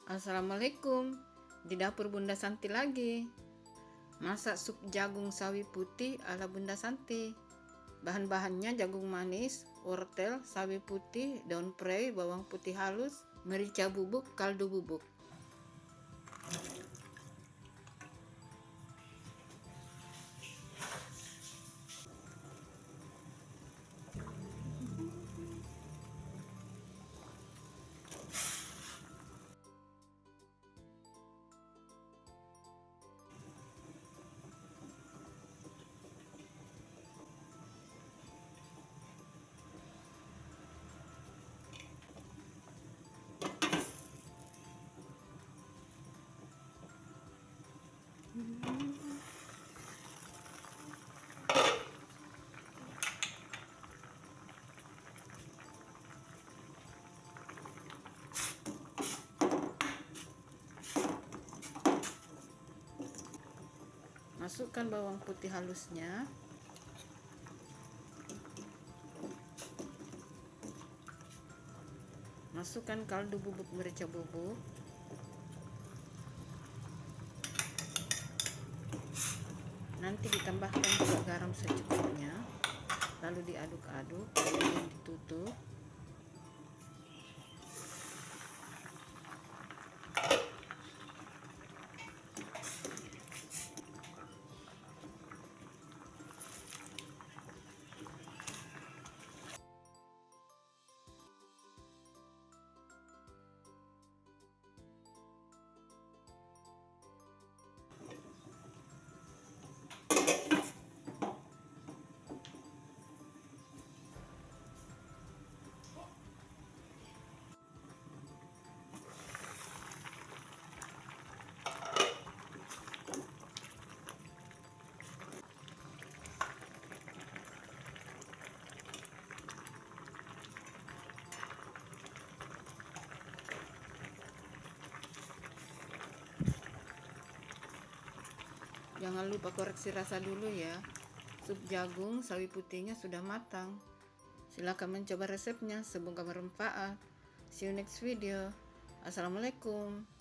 Assalamualaikum, di dapur Bunda Santi lagi. Masak sup jagung sawi putih ala Bunda Santi. Bahan-bahannya jagung manis, wortel, sawi putih, daun prei, bawang putih halus, merica bubuk, kaldu bubuk. Masukkan bawang putih halusnya, masukkan kaldu bubuk merica bubuk, nanti ditambahkan juga garam secukupnya, lalu diaduk-aduk, kemudian ditutup. Jangan lupa koreksi rasa dulu ya. Sup jagung sawi putihnya sudah matang. Silakan mencoba resepnya, semoga bermanfaat. See you next video. Assalamualaikum.